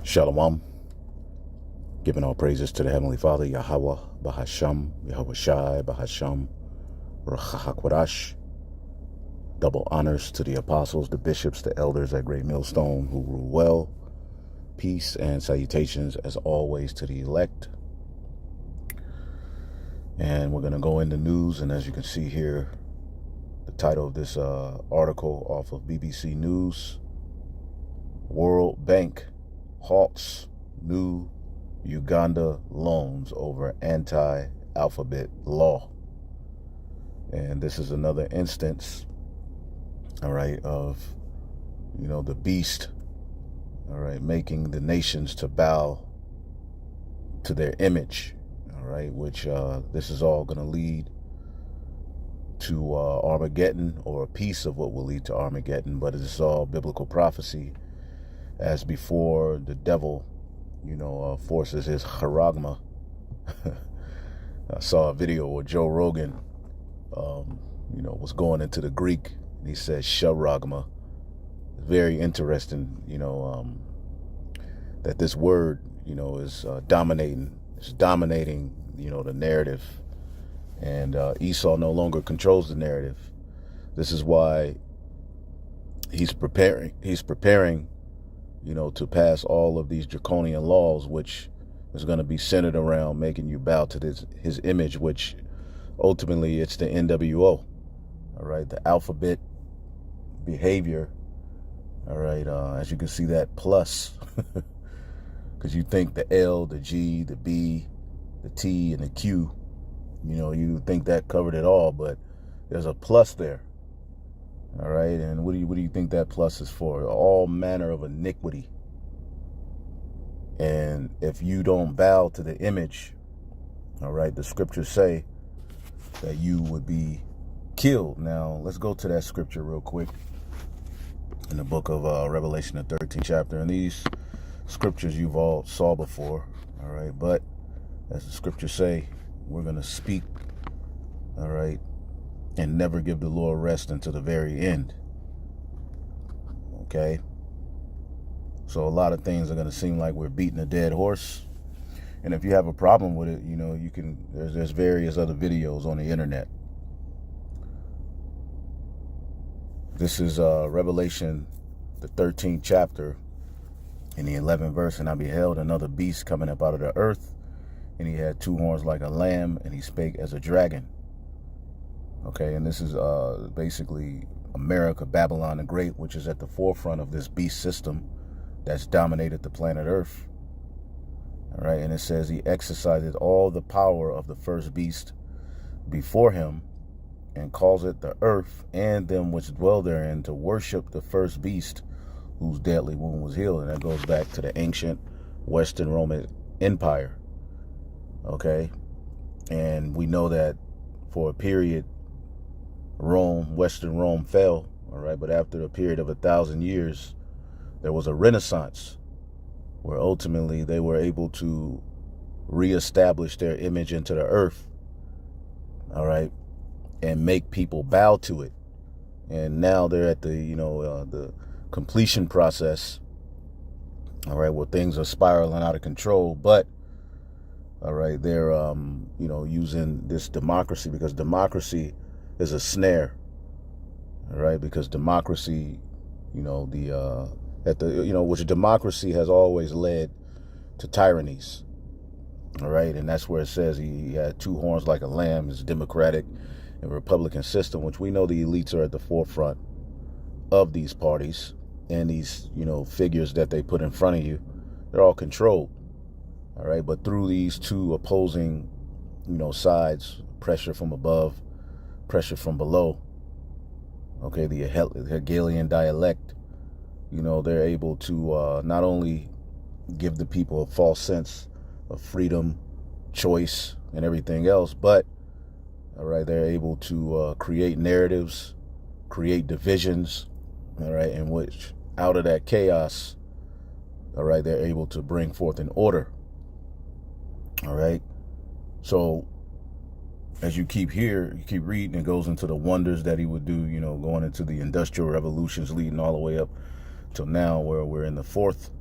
Shalom, giving all praises to the Heavenly Father, Yahweh, Bahasham, Yahweh Shai, Bahasham, Rachahakwadash. Double honors to the apostles, the bishops, the elders at Great Millstone who rule well. Peace and salutations, as always, to the elect. And we're going to go into news, and as you can see here, the title of this article off of BBC News, World Bank halts new Uganda loans over anti-alphabet law. And this is another instance, all right, of, the beast, all right, making the nations to bow to their image, all right, which this is all going to lead to Armageddon, or a piece of what will lead to Armageddon, but it's all biblical prophecy. As before, the devil, forces his charagma. I saw a video where Joe Rogan, was going into the Greek, and he said charagma. Very interesting, that this word, is dominating. It's dominating, the narrative. And Esau no longer controls the narrative. This is why he's preparing, to pass all of these draconian laws, which is going to be centered around making you bow to his image, which ultimately it's the NWO. All right, the alphabet behavior. All right, as you can see, that plus, because you think the L, the G, the B, the T, and the Q, you think that covered it all, but there's a plus there. All right, and what do you think that plus is for? All manner of iniquity. And if you don't bow to the image, all right, the scriptures say that you would be killed. Now, let's go to that scripture real quick in the book of Revelation, the 13th chapter. And these scriptures you've all saw before, all right, but as the scriptures say, we're going to speak, all right, and never give the Lord rest until the very end. Okay? So a lot of things are going to seem like we're beating a dead horse. And if you have a problem with it, you can, there's various other videos on the internet. This is Revelation, the 13th chapter, in the 11th verse. And I beheld another beast coming up out of the earth, and he had two horns like a lamb, and he spake as a dragon. Okay, and this is basically America, Babylon the Great, which is at the forefront of this beast system that's dominated the planet Earth. All right, and it says he exercised all the power of the first beast before him, and caused it the earth and them which dwell therein to worship the first beast, whose deadly wound was healed. And that goes back to the ancient Western Roman Empire. Okay, and we know that for a period, Western Rome fell, all right, but after a period of 1,000 years, there was a renaissance where ultimately they were able to reestablish their image into the earth, all right, and make people bow to it. And now they're at the, the completion process, all right, where things are spiraling out of control, but, all right, they're, using this democracy, because democracy is a snare, all right, because democracy, which democracy has always led to tyrannies, all right, and that's where it says he had two horns like a lamb. It's a democratic and republican system, which we know the elites are at the forefront of these parties, and these, figures that they put in front of you, they're all controlled, all right, but through these two opposing, sides, pressure from above, pressure from below, okay, the Hegelian dialect, they're able to not only give the people a false sense of freedom, choice, and everything else, but, all right, they're able to create narratives, create divisions, all right, in which out of that chaos, all right, they're able to bring forth an order, all right. So as you keep reading, it goes into the wonders that he would do, going into the industrial revolutions leading all the way up till now, where we're in the fourth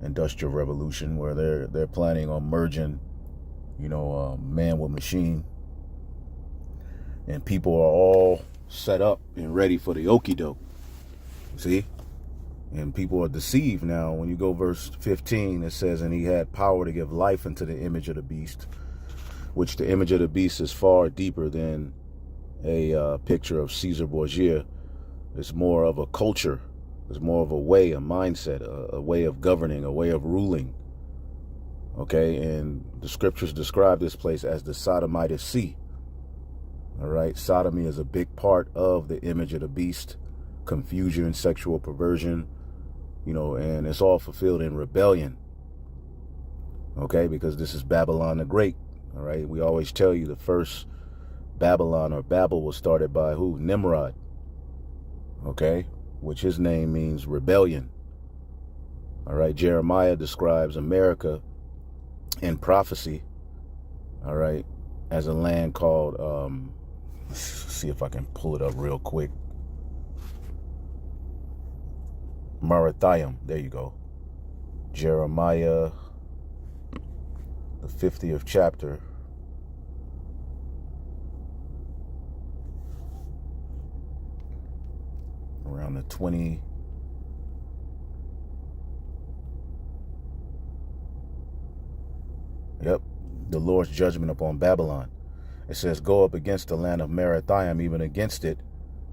industrial revolution, where they're planning on merging, man with machine, and people are all set up and ready for the okie doke. See? And people are deceived now. When you go verse 15, it says, and he had power to give life unto the image of the beast, which the image of the beast is far deeper than a picture of Caesar Borgia. It's more of a culture. It's more of a way, a mindset, a way of governing, a way of ruling. Okay, and the scriptures describe this place as the Sodomite Sea. All right, sodomy is a big part of the image of the beast, confusion, sexual perversion, and it's all fulfilled in rebellion. Okay, because this is Babylon the Great. All right, we always tell you the first Babylon or Babel was started by who? Nimrod. Okay, which his name means rebellion. All right, Jeremiah describes America in prophecy, all right, as a land called, let's see if I can pull it up real quick. Marathiam, there you go. Jeremiah, the 50th chapter. Around the 20. Yep, the Lord's judgment upon Babylon. It says, go up against the land of Marathiam, even against it,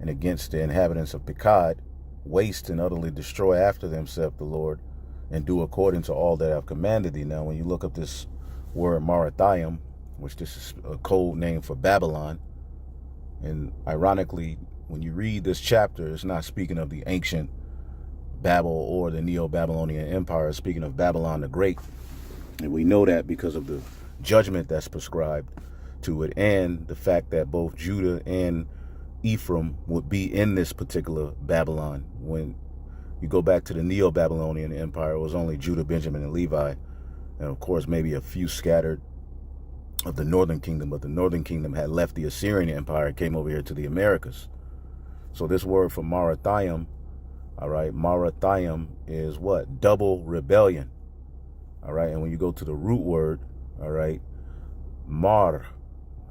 and against the inhabitants of Pekod, waste and utterly destroy after them, saith the Lord, and do according to all that I have commanded thee. Now, when you look up this word Marathiam, which this is a code name for Babylon, and ironically, when you read this chapter, it's not speaking of the ancient Babel or the Neo-Babylonian Empire. It's speaking of Babylon the Great. And we know that because of the judgment that's prescribed to it, and the fact that both Judah and Ephraim would be in this particular Babylon. When you go back to the Neo-Babylonian Empire, it was only Judah, Benjamin, and Levi, and of course maybe a few scattered of the northern kingdom, but the northern kingdom had left the Assyrian Empire and came over here to the Americas. So this word for Marathiam, all right, Marathiam is what? Double rebellion. All right, and when you go to the root word, all right, mar,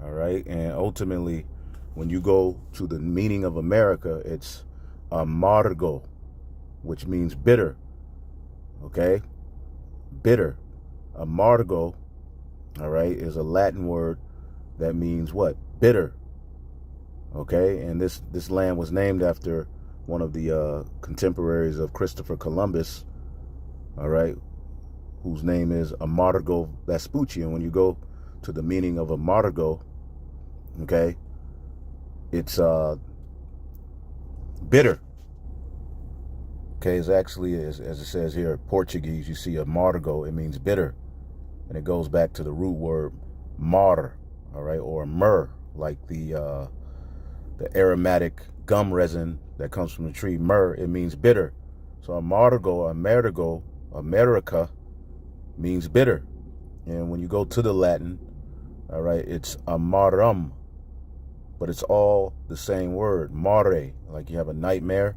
all right, and ultimately, when you go to the meaning of America, it's amargo, which means bitter, okay, bitter. Amargo, all right, is a Latin word that means what? Bitter, okay, and this land was named after one of the contemporaries of Christopher Columbus, all right, whose name is Amerigo Vespucci. And when you go to the meaning of Amerigo, okay, it's bitter. Okay, it's actually, as it says here, Portuguese, you see Amargo, it means bitter. And it goes back to the root word mar, all right, or myrrh, like the aromatic gum resin that comes from the tree myrrh. It means bitter. So Amargo, America means bitter. And when you go to the Latin, all right, it's amarum, but it's all the same word, mare. Like you have a nightmare,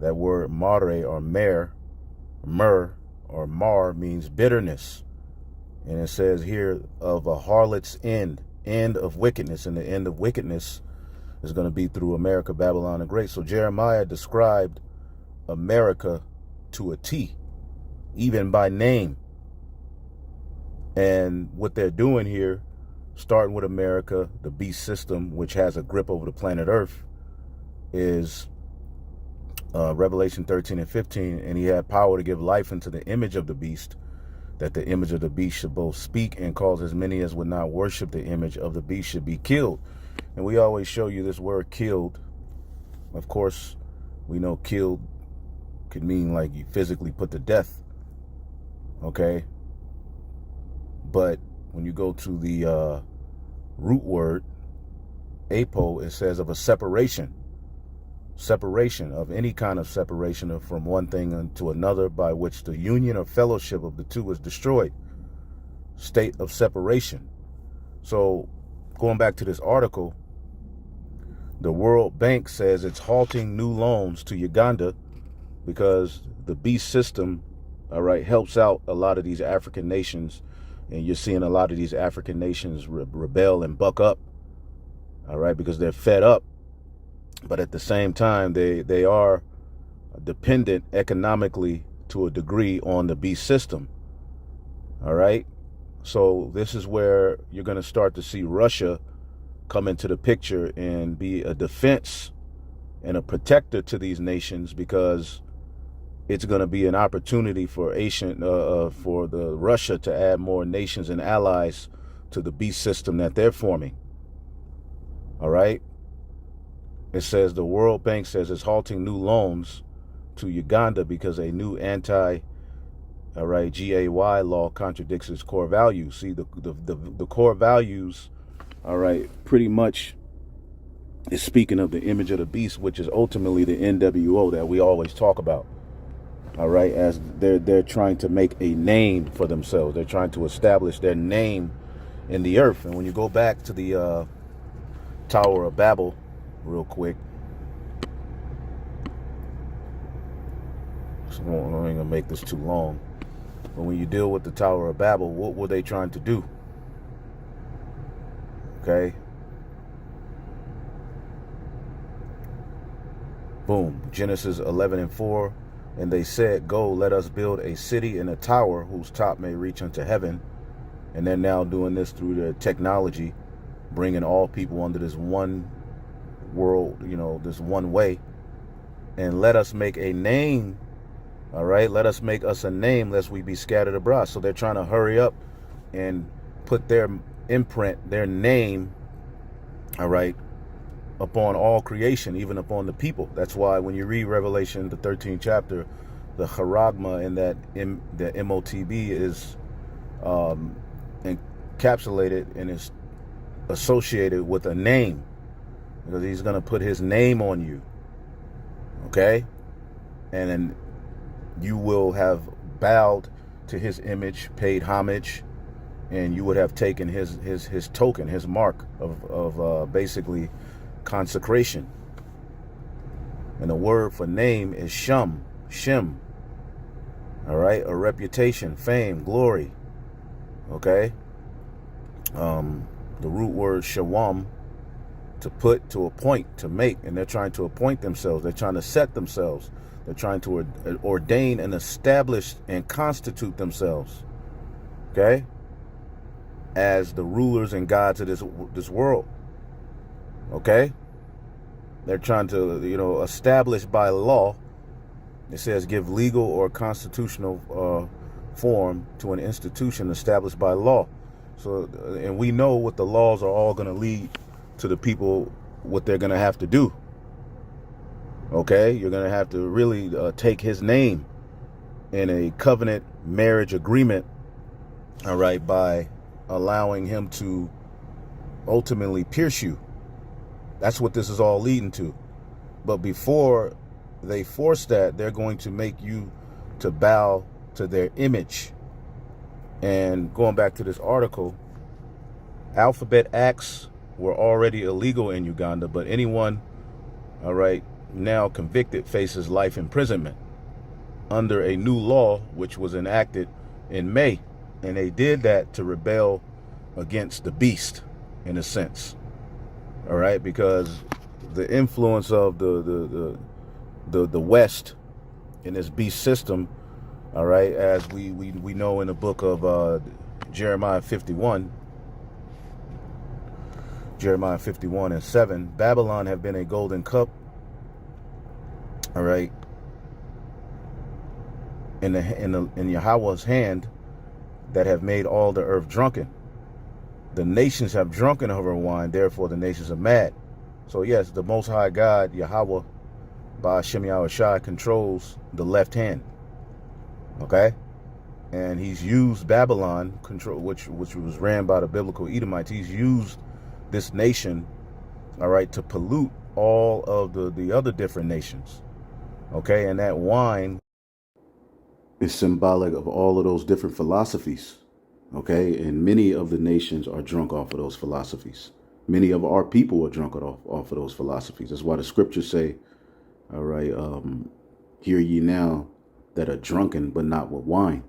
that word mare or myrrh or mar means bitterness. And it says here, of a harlot's end of wickedness, and the end of wickedness is going to be through America, Babylon the Great. So Jeremiah described America to a T, even by name. And what they're doing here, starting with America, the beast system, which has a grip over the planet Earth, is Revelation 13 and 15. And he had power to give life into the image of the beast, that the image of the beast should both speak and cause as many as would not worship the image of the beast should be killed. And we always show you this word killed. Of course, we know killed could mean like you physically put to death. Okay? But when you go to the root word, apo, it says of a separation of any kind of separation from one thing to another, by which the union or fellowship of the two is destroyed. State of separation. So going back to this article, the World Bank says it's halting new loans to Uganda because the beast system all right, helps out a lot of these African nations. And you're seeing a lot of these African nations rebel and buck up, all right, because they're fed up. But at the same time, they are dependent economically to a degree on the beast system, all right? So this is where you're going to start to see Russia come into the picture and be a defense and a protector to these nations, because it's going to be an opportunity for the Russia to add more nations and allies to the beast system that they're forming. All right. It says the World Bank says it's halting new loans to Uganda because a new GAY law contradicts its core values. See, the core values, all right, pretty much is speaking of the image of the beast, which is ultimately the NWO that we always talk about. All right, as they're trying to make a name for themselves. They're trying to establish their name in the earth. And when you go back to the Tower of Babel real quick, so I ain't gonna make this too long, but when you deal with the Tower of Babel, what were they trying to do? Okay, boom, Genesis 11:4. And they said, go, let us build a city and a tower whose top may reach unto heaven. And they're now doing this through their technology, bringing all people under this one world, this one way. And let us make a name, all right? Let us make us a name, lest we be scattered abroad. So they're trying to hurry up and put their imprint, their name, all right, upon all creation, even upon the people. That's why when you read Revelation, the 13th chapter, the charagma in that the MOTB is encapsulated and is associated with a name, because he's going to put his name on you, okay? And then you will have bowed to his image, paid homage, and you would have taken his token, his mark of basically consecration. And the word for name is shim, all right? A reputation, fame, glory, okay? The root word shawam, to put, to appoint, to make, and they're trying to appoint themselves. They're trying to set themselves. They're trying to ordain and establish and constitute themselves, okay, as the rulers and gods of this world. Okay, they're trying to, establish by law. It says give legal or constitutional form to an institution established by law. So, and we know what the laws are all going to lead to the people, what they're going to have to do. Okay, you're going to have to really take his name in a covenant marriage agreement, all right, by allowing him to ultimately pierce you. That's what this is all leading to. But before they force that, they're going to make you to bow to their image. And going back to this article, alphabet acts were already illegal in Uganda, but anyone, all right, now convicted faces life imprisonment under a new law which was enacted in May. And they did that to rebel against the beast, in a sense. All right, because the influence of the West in this beast system, all right, as we know in the book of Jeremiah 51 and 7, Babylon have been a golden cup, all right, in Yahweh's hand, that have made all the earth drunken. The nations have drunken of her wine, therefore the nations are mad. So yes, the Most High God, Yahweh, by Hashem Yahushua, controls the left hand. Okay? And he's used Babylon, which was ran by the biblical Edomites. He's used this nation, all right, to pollute all of the other different nations. Okay? And that wine is symbolic of all of those different philosophies. Okay, and many of the nations are drunk off of those philosophies. Many of our people are drunk off of those philosophies. That's why the scriptures say, all right, hear ye now that are drunken, but not with wine.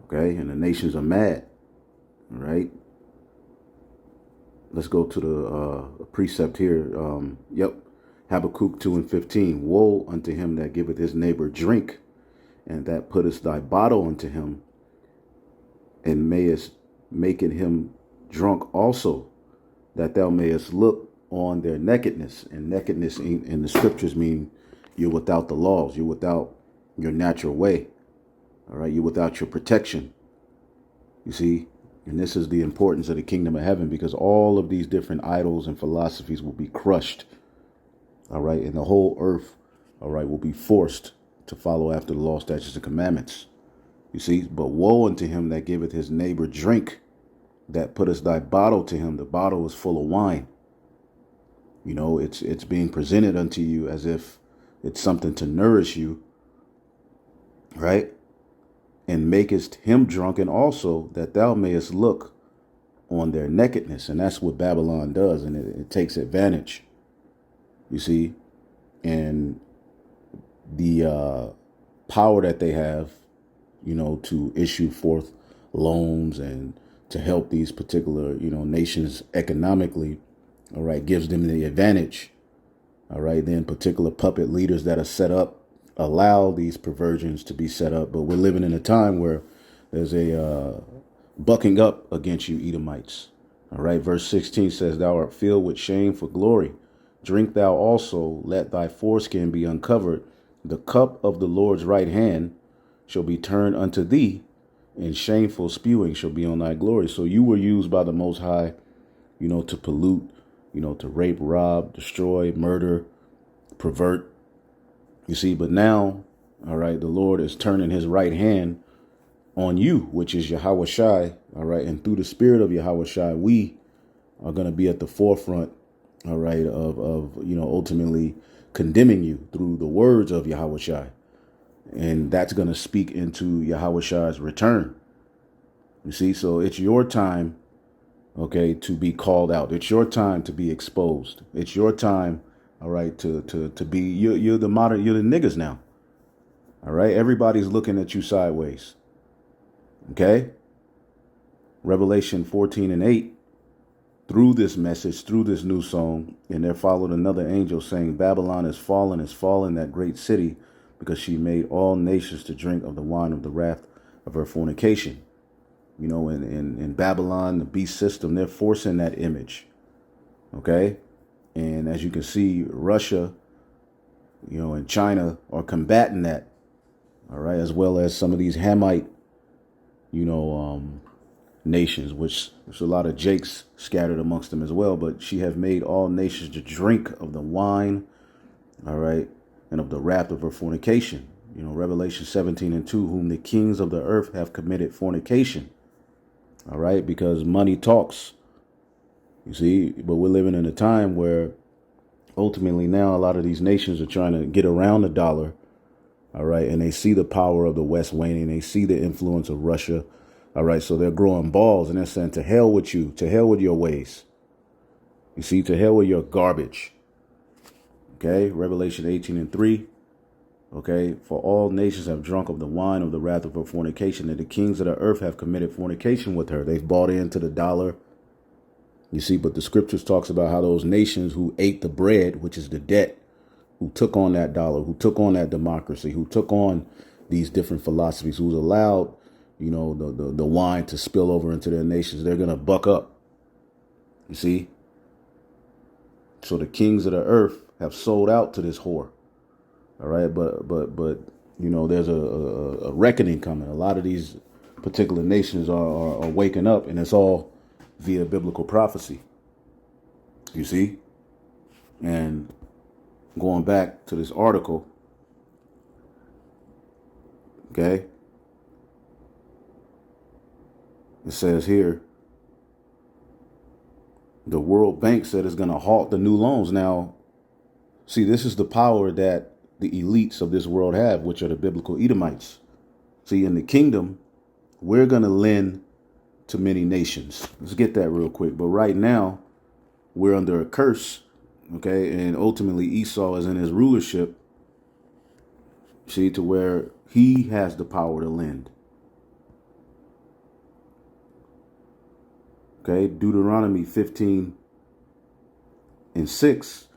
Okay, and the nations are mad. All right. Let's go to the precept here. Habakkuk 2:15. Woe unto him that giveth his neighbor drink, and that putteth thy bottle unto him, and mayest make it him drunk also, that thou mayest look on their nakedness. And nakedness in the scriptures mean you're without the laws, you're without your natural way. All right, you're without your protection. You see, and this is the importance of the kingdom of heaven, because all of these different idols and philosophies will be crushed. All right, and the whole earth, all right, will be forced to follow after the law, statutes, and commandments. You see, but woe unto him that giveth his neighbor drink, that putteth thy bottle to him. The bottle is full of wine. You know, it's being presented unto you as if it's something to nourish you, right? And makest him drunken also, that thou mayest look on their nakedness. And that's what Babylon does, and it takes advantage. You see, and the power that they have, you know, to issue forth loans and to help these particular, you know, nations economically, all right, gives them the advantage. All right, then particular puppet leaders that are set up allow these perversions to be set up. But we're living in a time where there's a bucking up against you, Edomites. All right, verse 16 says, thou art filled with shame for glory. Drink thou also, let thy foreskin be uncovered. The cup of the Lord's right hand shall be turned unto thee, and shameful spewing shall be on thy glory. So you were used by the Most High, you know, to pollute, you know, to rape, rob, destroy, murder, pervert. You see, but now, all right, the Lord is turning his right hand on you, which is Yahweh Shai. All right, and through the spirit of Yahweh Shai, we are going to be at the forefront, all right, of you know, ultimately condemning you through the words of Yahweh Shai. And that's going to speak into Yahweh Shai's return. You see, so it's your time, okay, to be called out. It's your time to be exposed. It's your time, all right, to be, you're the niggas now. All right, everybody's looking at you sideways. Okay? Revelation 14:8. Through this message, through this new song, and there followed another angel saying, Babylon is fallen, that great city, because she made all nations to drink of the wine of the wrath of her fornication. You know, in Babylon, the beast system, they're forcing that image. Okay? And as you can see, Russia, you know, and China are combating that. All right? As well as some of these Hamite, you know, nations, which there's a lot of Jakes scattered amongst them as well. But she have made all nations to drink of the wine, all right, and of the wrath of her fornication. You know, Revelation 17:2, whom the kings of the earth have committed fornication. All right, because money talks. You see, but we're living in a time where ultimately now a lot of these nations are trying to get around the dollar. All right, and they see the power of the West waning. They see the influence of Russia. All right, so they're growing balls and they're saying, to hell with you, to hell with your ways. You see, to hell with your garbage. Okay, Revelation 18:3. Okay, for all nations have drunk of the wine of the wrath of her fornication, and the kings of the earth have committed fornication with her. They've bought into the dollar. You see, but the scriptures talks about how those nations who ate the bread, which is the debt, who took on that dollar, who took on that democracy, who took on these different philosophies, who's allowed, you know, the wine to spill over into their nations, they're going to buck up. You see? So the kings of the earth have sold out to this whore. All right. But, you know, there's a reckoning coming. A lot of these particular nations are waking up, and it's all via biblical prophecy. You see? And going back to this article, okay, it says here, the World Bank said it's going to halt the new loans. Now, see, this is the power that the elites of this world have, which are the biblical Edomites. See, in the kingdom, we're going to lend to many nations. Let's get that real quick. But right now, we're under a curse, okay? And ultimately, Esau is in his rulership, See, to where he has the power to lend. Okay, Deuteronomy 15:6.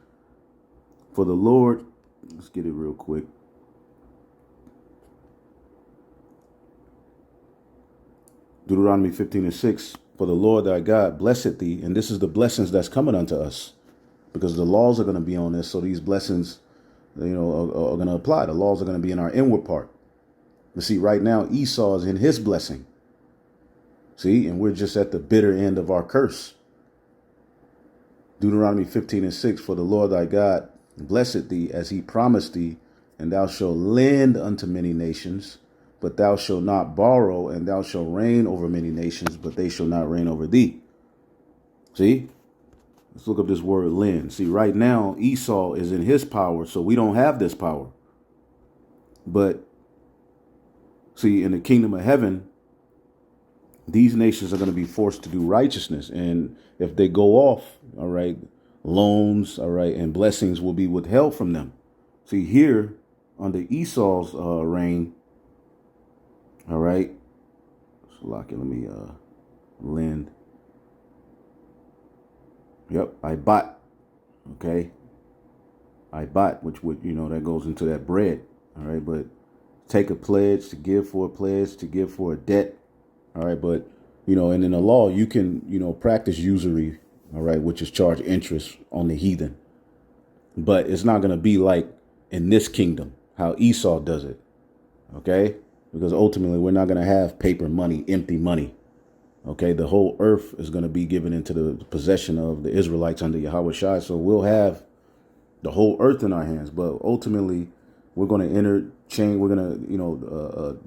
For the Lord, let's get it real quick. Deuteronomy 15:6. For the Lord thy God blesseth thee, and this is the blessings that's coming unto us, because the laws are going to be on this. So these blessings, are going to apply. The laws are going to be in our inward part. But see, right now Esau is in his blessing. See, and we're just at the bitter end of our curse. Deuteronomy 15:6. For the Lord thy God blesseth thee as he promised thee, and thou shalt lend unto many nations, but thou shalt not borrow, and thou shalt reign over many nations, but they shall not reign over thee. See? Let's look up this word lend. See, right now, Esau is in his power, so we don't have this power. But, see, in the kingdom of heaven, these nations are going to be forced to do righteousness. And if they go off, all right, loans, all right, and blessings will be withheld from them. See, here, under Esau's reign, all right, so let me lend. Yep, I bought. Okay, I bought, which would, that goes into that bread. All right, but take a pledge, to give for a pledge, to give for a debt. All right, but, and in the law, you can, practice usury, all right, which is charge interest on the heathen. But it's not going to be like in this kingdom, how Esau does it. Okay, because ultimately we're not going to have paper money, empty money. Okay, the whole earth is going to be given into the possession of the Israelites under Yahweh Shai. So we'll have the whole earth in our hands. But ultimately, we're going to interchange. We're going to,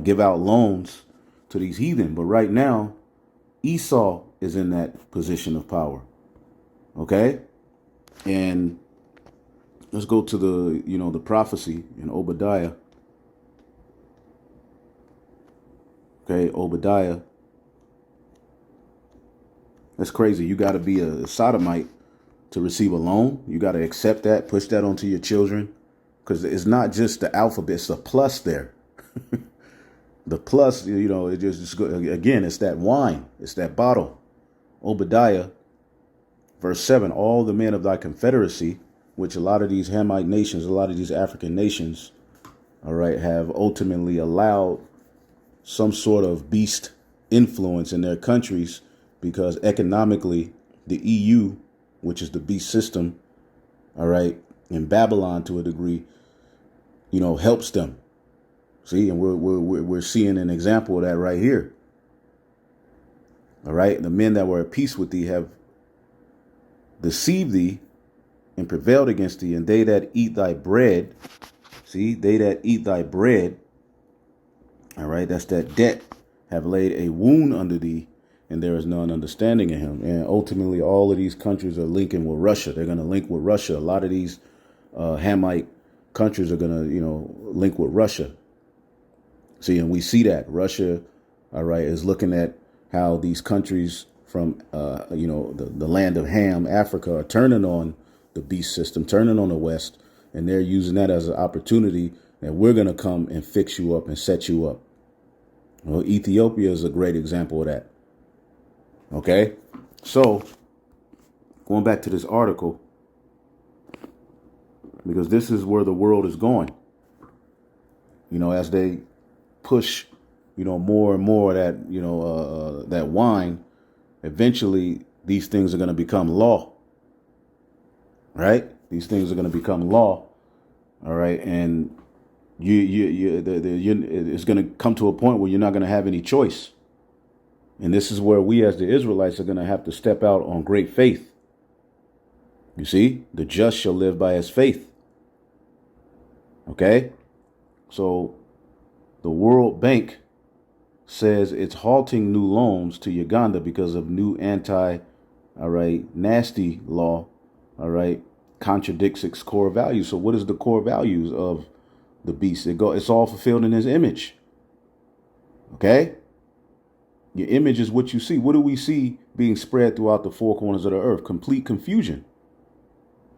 give out loans to these heathen. But right now, Esau is in that position of power. Okay, and let's go to the prophecy in Obadiah. Okay, Obadiah. That's crazy. You got to be a sodomite to receive a loan. You got to accept that, push that onto your children, because it's not just the alphabet, it's a plus there. The plus, it just again, it's that wine, it's that bottle. Obadiah, verse 7, all the men of thy confederacy, which a lot of these Hamite nations, a lot of these African nations, all right, have ultimately allowed some sort of beast influence in their countries, because economically the EU, which is the beast system, all right, in Babylon to a degree, helps them. See, and we're seeing an example of that right here. All right, the men that were at peace with thee have deceived thee and prevailed against thee, and they that eat thy bread, see, they that eat thy bread, all right, that's that debt, have laid a wound under thee, and there is none understanding in him. And ultimately, all of these countries are linking with Russia. They're going to link with Russia. A lot of these Hamite countries are going to, link with Russia. See, and we see that Russia, all right, is looking at how these countries from, the land of Ham, Africa, are turning on the beast system, turning on the West, and they're using that as an opportunity that we're going to come and fix you up and set you up. Well, Ethiopia is a great example of that. Okay, so going back to this article, because this is where the world is going, as they push, more and more of that, that wine, eventually these things are going to become law, right? These things are going to become law. All right. And it's going to come to a point where you're not going to have any choice. And this is where we as the Israelites are going to have to step out on great faith. You see, the just shall live by his faith. Okay. So the World Bank says it's halting new loans to Uganda because of new nasty law, all right, contradicts its core values. So what is the core values of the beast? It's all fulfilled in his image. Okay. Your image is what you see. What do we see being spread throughout the four corners of the earth? Complete confusion.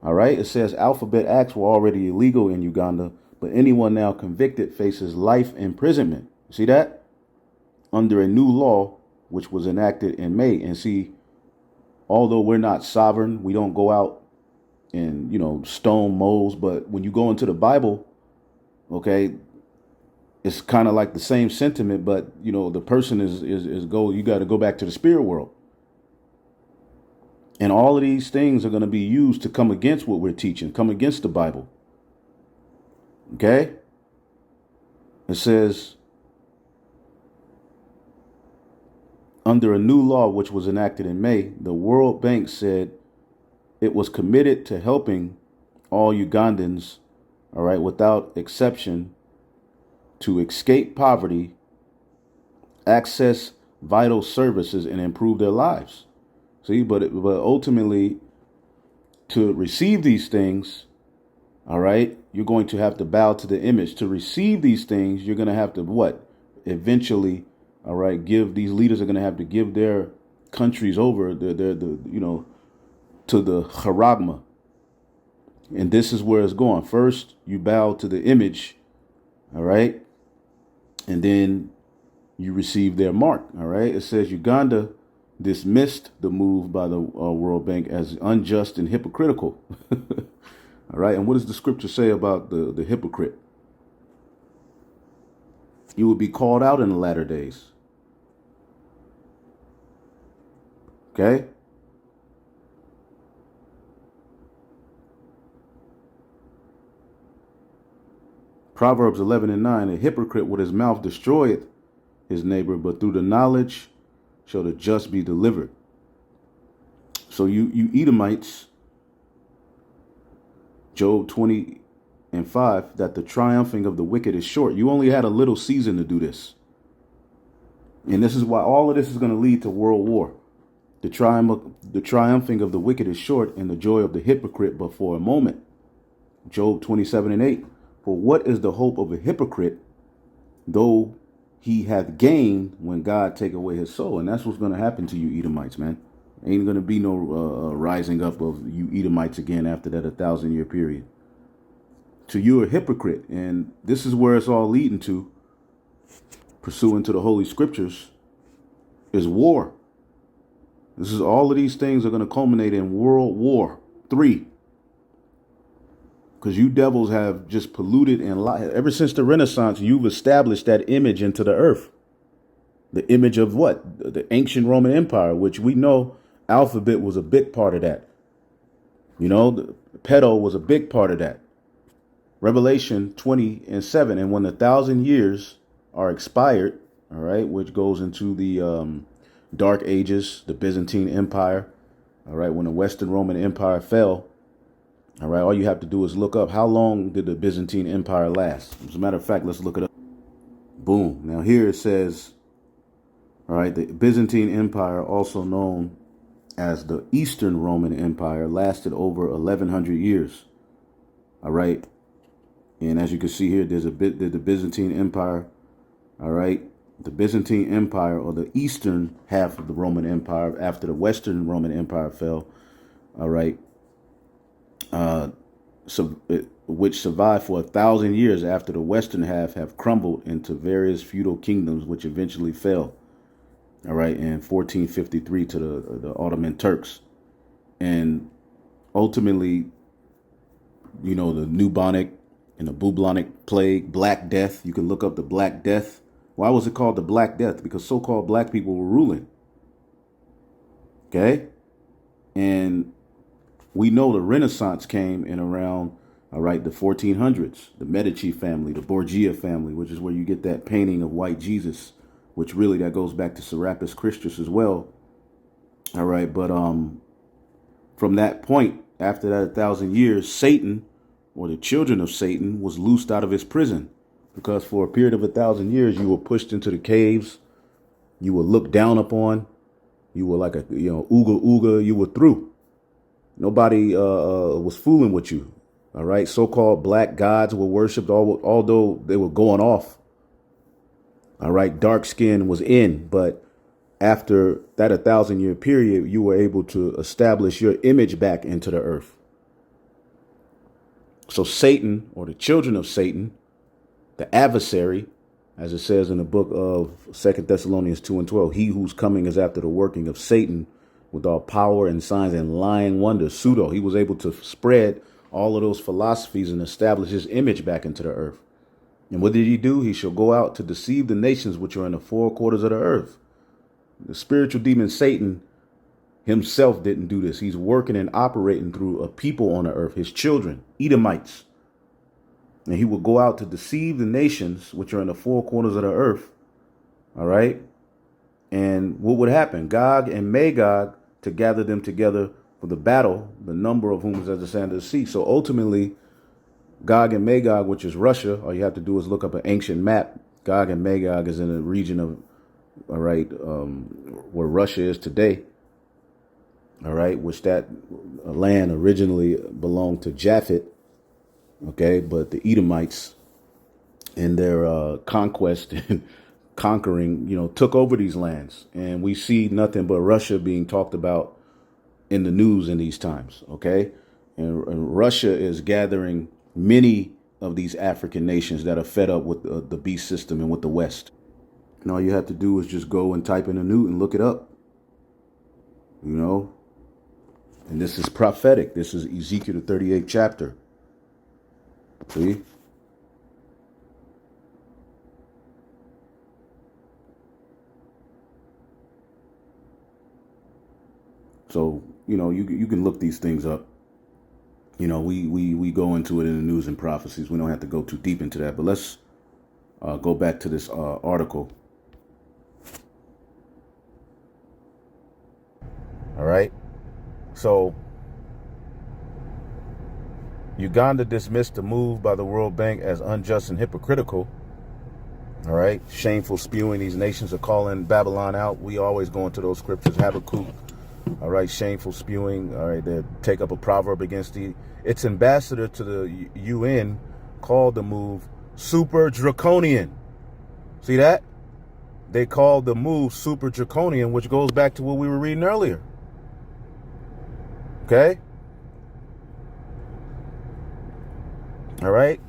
All right. It says alphabet acts were already illegal in Uganda, But anyone now convicted faces life imprisonment. See that? Under a new law, which was enacted in May. And see, although we're not sovereign, we don't go out and, stone moles. But when you go into the Bible, okay, it's kind of like the same sentiment, but, the person is you got to go back to the spirit world. And all of these things are going to be used to come against what we're teaching, come against the Bible. Okay? It says, under a new law which was enacted in May, the World Bank said it was committed to helping all Ugandans, all right, without exception, to escape poverty, access vital services, and improve their lives. See, but ultimately, to receive these things, all right, you're going to have to bow to the image. To receive these things, you're going to have to what? Eventually, all right, these leaders are going to have to give their countries over, to the charagma. And this is where it's going. First, you bow to the image, all right, and then you receive their mark, all right. It says Uganda dismissed the move by the World Bank as unjust and hypocritical. All right. And what does the scripture say about the hypocrite? You will be called out in the latter days. Okay. Proverbs 11:9, a hypocrite with his mouth destroyeth his neighbor, but through the knowledge shall the just be delivered. So you Edomites, Job 20:5, that the triumphing of the wicked is short. You only had a little season to do this. And this is why all of this is going to lead to world war. The triumphing of the wicked is short, and the joy of the hypocrite but for a moment. Job 27:8. For what is the hope of a hypocrite, though he hath gained when God take away his soul? And that's what's going to happen to you Edomites, man. Ain't going to be no rising up of you Edomites again after that 1,000-year period. So you're a hypocrite. And this is where it's all leading to, pursuant to the Holy Scriptures, is war. This is all of these things are going to culminate in World War III. Because you devils have just polluted and lied. Ever since the Renaissance, you've established that image into the earth. The image of what? The ancient Roman Empire, which we know alphabet was a big part of that. The pedo was a big part of that. Revelation 20:7. And when the 1,000 years are expired, all right, which goes into the Dark Ages, the Byzantine Empire, all right, when the Western Roman Empire fell, all right, all you have to do is look up how long did the Byzantine Empire last. As a matter of fact, let's look it up. Boom. Now here it says, all right, the Byzantine Empire, also known as the Eastern Roman Empire, lasted over 1,100 years. All right. And as you can see here, there's the Byzantine Empire. All right. The Byzantine Empire, or the eastern half of the Roman Empire, after the Western Roman Empire fell. All right. Which survived for 1,000 years after the western half have crumbled into various feudal kingdoms, which eventually fell. All right, in 1453 to the Ottoman Turks, and ultimately, the bubonic and the bubonic plague, Black Death. You can look up the Black Death. Why was it called the Black Death? Because so-called black people were ruling. Okay, and we know the Renaissance came in around, all right, the 1400s, the Medici family, the Borgia family, which is where you get that painting of white Jesus, which really that goes back to Serapis Christus as well. All right. But from that point, after that 1,000 years, Satan, or the children of Satan, was loosed out of his prison, because for a period of 1,000 years, you were pushed into the caves. You were looked down upon. You were like a, ooga ooga. You were through. Nobody was fooling with you. All right. So-called black gods were worshipped, although they were going off. All right. Dark skin was in. But after that 1,000-year period, you were able to establish your image back into the earth. So Satan, or the children of Satan, the adversary, as it says in the book of 2 Thessalonians 2 and 12, he whose coming is after the working of Satan with all power and signs and lying wonders, pseudo. He was able to spread all of those philosophies and establish his image back into the earth. And what did he do? He shall go out to deceive the nations which are in the four quarters of the earth. The spiritual demon Satan himself didn't do this. He's working and operating through a people on the earth, his children, Edomites. And he will go out to deceive the nations which are in the four corners of the earth. All right. And what would happen? Gog and Magog to gather them together for the battle, the number of whom is as the sand of the sea. So ultimately, Gog and Magog, which is Russia, all you have to do is look up an ancient map. Gog and Magog is in a region of, all right, where Russia is today. All right, which that land originally belonged to Japhet. Okay, but the Edomites in their conquest and conquering, took over these lands. And we see nothing but Russia being talked about in the news in these times. Okay, and Russia is gathering many of these African nations that are fed up with the beast system and with the West. And all you have to do is just go and type in a Newt and look it up. And this is prophetic. This is Ezekiel, the 38th chapter. See? So, you can look these things up. We go into it in the news and prophecies. We don't have to go too deep into that. But let's go back to this article. All right. So, Uganda dismissed the move by the World Bank as unjust and hypocritical. All right. Shameful spewing. These nations are calling Babylon out. We always go into those scriptures. Habakkuk. All right. Shameful spewing. All right. They take up a proverb against its ambassador to the UN called the move super draconian. See that? They called the move super draconian, which goes back to what we were reading earlier. Okay? All right?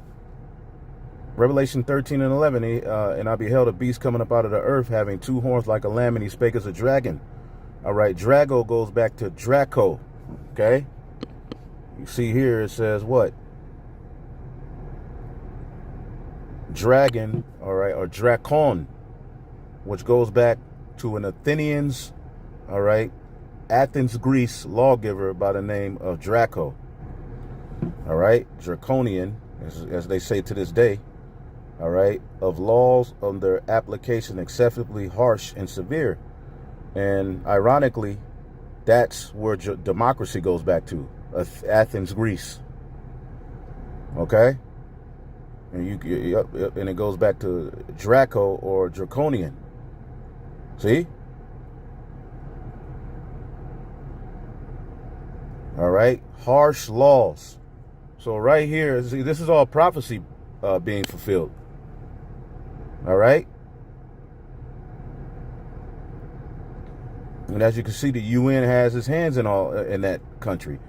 Revelation 13 and 11, and I beheld a beast coming up out of the earth, having two horns like a lamb, and he spake as a dragon. All right, Drago goes back to Draco. Okay? You see here, it says what? Dragon, all right, or Dracon, which goes back to an Athenians, all right, Athens, Greece lawgiver by the name of Draco. All right, draconian, as they say to this day, all right, of laws on their application excessively harsh and severe. And ironically, that's where democracy goes back to, Athens, Greece. Okay? And and it goes back to Draco or draconian. See? All right, harsh laws. So right here, see, this is all prophecy being fulfilled. All right. And as you can see, the UN has its hands in that country.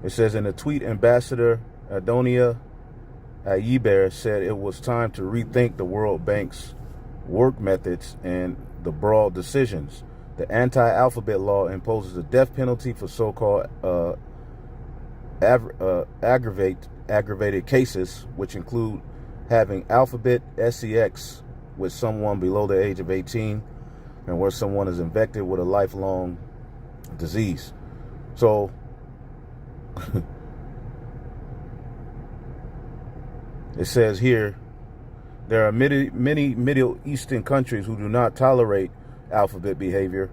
It says in a tweet, Ambassador Adonia Ayiber said it was time to rethink the World Bank's work methods and the broad decisions. The anti-alphabet law imposes a death penalty for so-called aggravated cases, which include having alphabet sex with someone below the age of 18 and where someone is infected with a lifelong disease. So it says here, there are many Middle Eastern countries who do not tolerate alphabet behavior.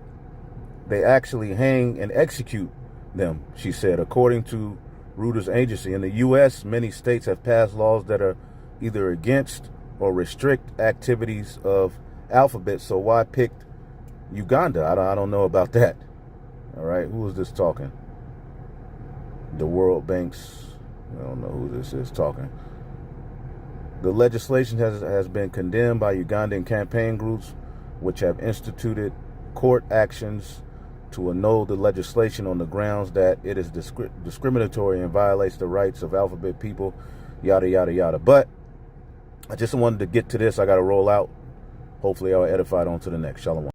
They actually hang and execute them, she said, according to Reuters agency. In the U.S., many states have passed laws that are either against or restrict activities of alphabet. So why pick Uganda? I don't know about that. All right, who is this talking? The World Bank's, I don't know who this is talking. The legislation has been condemned by Ugandan campaign groups, which have instituted court actions to annul the legislation on the grounds that it is discriminatory and violates the rights of alphabet people yada, yada, yada. But I just wanted to get to this. I got to roll out. Hopefully I'll edify on to the next. Shalom.